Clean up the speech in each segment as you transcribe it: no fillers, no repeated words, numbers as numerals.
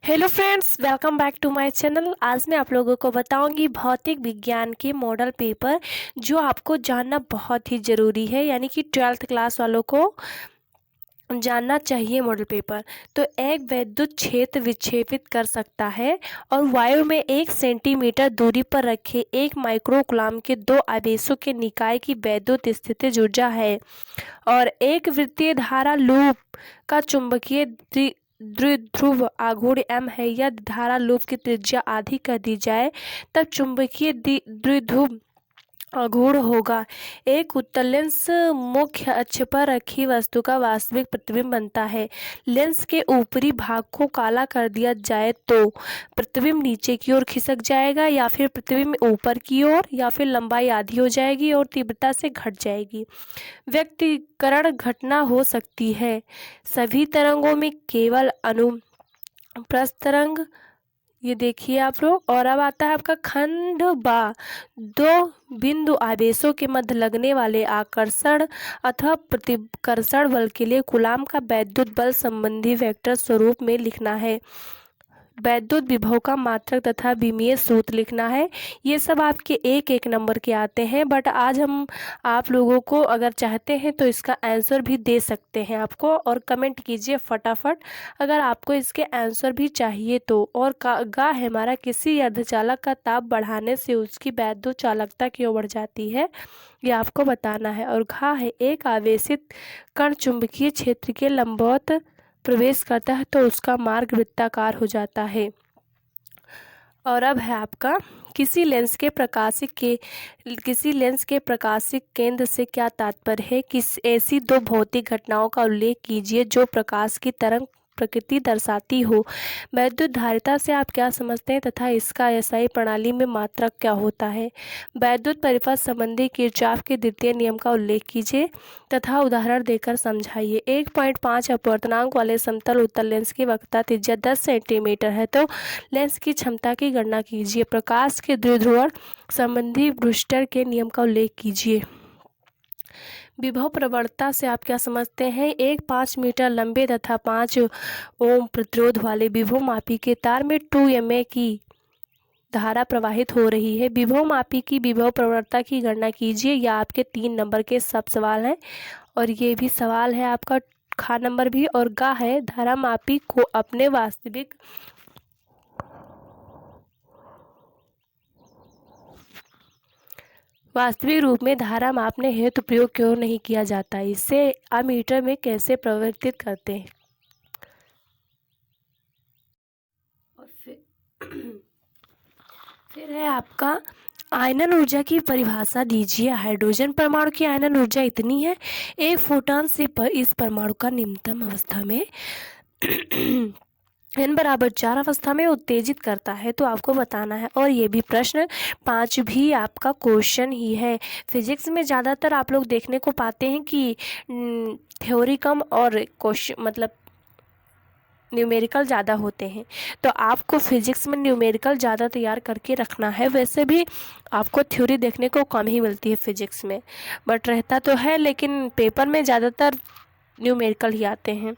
Hello friends, welcome back to my channel. आज मैं आप लोगों को बताऊंगी भौतिक विज्ञान के मॉडल पेपर जो आपको जानना बहुत ही ज़रूरी है, यानी कि 12th क्लास वालों को जानना चाहिए। मॉडल पेपर तो एक वैद्युत क्षेत्र विक्षेपित कर सकता है और वायु में 1 सेंटीमीटर दूरी पर रखे एक माइक्रोकूलम के दो आवेशों के निकाय की वैद्युत स्थितिज ऊर्जा है। और एक वृत्तीय धारा लूप का चुंबकीय द्विध्रुव आघूर्ण m है। यह धारा लूप की त्रिज्या आधी कर दी जाए तब चुंबकीय द्विध्रुव आघूर्ण होगा। एक उत्तल लेंस मुख्य अक्ष पर रखी वस्तु का वास्तविक प्रतिबिंब बनता है। लेंस के ऊपरी भाग को काला कर दिया जाए तो प्रतिबिंब नीचे की ओर खिसक जाएगा, या फिर प्रतिबिंब ऊपर की ओर, या फिर लंबाई आधी हो जाएगी और तीव्रता से घट जाएगी। व्यक्तिकरण घटना हो सकती है। सभी तरंगों में केवल अनुप्रस्थ तरंग, ये देखिए आप लोग। और अब आता है आपका खंड बा, दो बिंदु आवेशों के मध्य लगने वाले आकर्षण अथवा प्रतिकर्षण बल के लिए कूलॉम का वैद्युत बल संबंधी वेक्टर स्वरूप में लिखना है। वैद्युत विभव का मात्रक तथा विमीय सूत्र लिखना है। ये सब आपके एक एक नंबर के आते हैं, बट आज हम आप लोगों को अगर चाहते हैं तो इसका आंसर भी दे सकते हैं आपको। और कमेंट कीजिए फटाफट अगर आपको इसके आंसर भी चाहिए तो। और गा है हमारा, किसी अर्धचालक का ताप बढ़ाने से उसकी वैद्युत चालकता क्यों बढ़ जाती है, ये आपको बताना है। और घा है, एक आवेशित कण चुंबकीय क्षेत्र के लंबवत प्रवेश करता है तो उसका मार्ग वृत्ताकार हो जाता है। और अब है आपका, किसी लेंस के प्रकाशिक केंद्र से क्या तात्पर्य है। ऐसी दो भौतिक घटनाओं का उल्लेख कीजिए जो प्रकाश की तरंग प्रकृति दर्शाती हो। वैद्युत धारिता से आप क्या समझते हैं तथा इसका एसआई प्रणाली में मात्रक क्या होता है। वैद्युत परिपथ संबंधी किरचॉफ के द्वितीय नियम का उल्लेख कीजिए तथा उदाहरण देकर समझाइए। 1.5 अपवर्तनांक वाले समतल उत्तल लेंस की वक्रता त्रिज्या 10 सेंटीमीटर है तो लेंस की क्षमता की गणना कीजिए। प्रकाश के द्विध्रुवण संबंधी ब्रूस्टर के नियम का उल्लेख कीजिए। विभव प्रवणता से आप क्या समझते हैं। एक 5 मीटर लंबे तथा 5 ओम प्रतिरोध वाले विभव मापी के तार में 2 ma की धारा प्रवाहित हो रही है। विभव मापी की विभव प्रवणता की गणना कीजिए। यह आपके 3 नंबर के सब सवाल हैं। और ये भी सवाल है आपका खा नंबर भी। और गा है, धारा मापी को अपने वास्तविक रूप में धारा मापने हेतु प्रयोग क्यों नहीं किया जाता, इसे अमीटर में कैसे परिवर्तित करते हैं। और फिर है आपका, आयनन ऊर्जा की परिभाषा दीजिए। हाइड्रोजन परमाणु की आयनन ऊर्जा इतनी है, एक फोटॉन से इस परमाणु का निम्नतम अवस्था में n बराबर 4 अवस्था में उत्तेजित करता है, तो आपको बताना है। और ये भी प्रश्न 5 भी आपका क्वेश्चन ही है। फिजिक्स में ज़्यादातर आप लोग देखने को पाते हैं कि थ्योरी कम और क्वेश्चन मतलब न्यूमेरिकल ज़्यादा होते हैं, तो आपको फिजिक्स में न्यूमेरिकल ज़्यादा तैयार करके रखना है। वैसे भी आपको थ्योरी देखने को कम ही मिलती है फिजिक्स में, बट रहता तो है, लेकिन पेपर में ज़्यादातर न्यूमेरिकल ही आते हैं।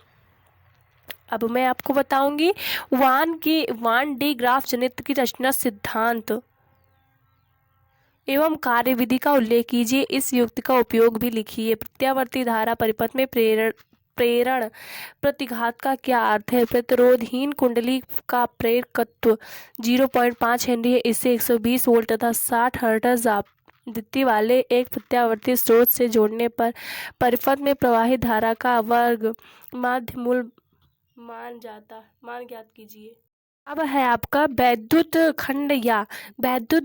अब मैं आपको बताऊंगी वान डी ग्राफ जनित्र की रचना सिद्धांत एवं कार्यविधि का उल्लेख कीजिए। इस युक्ति का उपयोग भी लिखिए। प्रत्यावर्ती धारा परिपथ में प्रेरण प्रतिघात का क्या अर्थ है। प्रतिरोधहीन कुंडली का प्रेरकत्व 0.5 हेनरी है। इसे 120 वोल्ट तथा 60 हर्ट्ज आवृत्ति वाले एक प्रत्यावर्ती स्रोत से जोड़ने पर परिपथ में प्रवाहित धारा का वर्ग माध्य मूल मान ज्ञात कीजिए। अब है आपका वैद्युत खंड या वैद्युत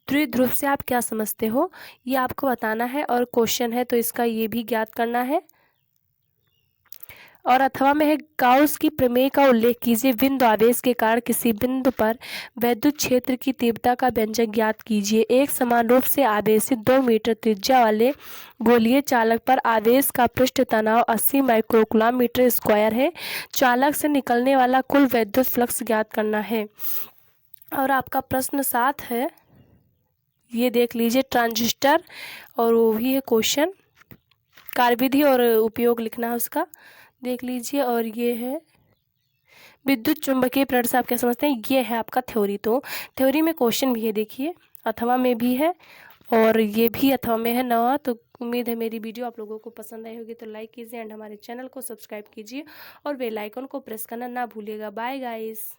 द्विध्रुव से आप क्या समझते हो, ये आपको बताना है। और क्वेश्चन है तो इसका ये भी ज्ञात करना है। और अथवा में है, गाउस की प्रमेय का उल्लेख कीजिए। बिंदु आवेश के कारण किसी बिंदु पर वैद्युत क्षेत्र की तीव्रता का व्यंजक ज्ञात कीजिए। एक समान रूप से आवेशित 2 मीटर त्रिज्या वाले गोलीय चालक पर आवेश का पृष्ठ तनाव 80 माइक्रोकूलम मीटर स्क्वायर है। चालक से निकलने वाला कुल वैद्युत फ्लक्स ज्ञात करना है। और आपका प्रश्न 7 है, ये देख लीजिए, ट्रांजिस्टर, और वो भी है क्वेश्चन, कार्यविधि और उपयोग लिखना है उसका, देख लीजिए। और ये है विद्युत चुंबकीय प्रेरण से आप क्या समझते हैं, ये है आपका थ्योरी। तो थ्योरी में क्वेश्चन भी है, देखिए अथवा में भी है और ये भी अथवा में है नवा। तो उम्मीद है मेरी वीडियो आप लोगों को पसंद आई होगी, तो लाइक कीजिए एंड हमारे चैनल को सब्सक्राइब कीजिए और बेल आइकन को प्रेस करना ना भूलिएगा। Bye guys.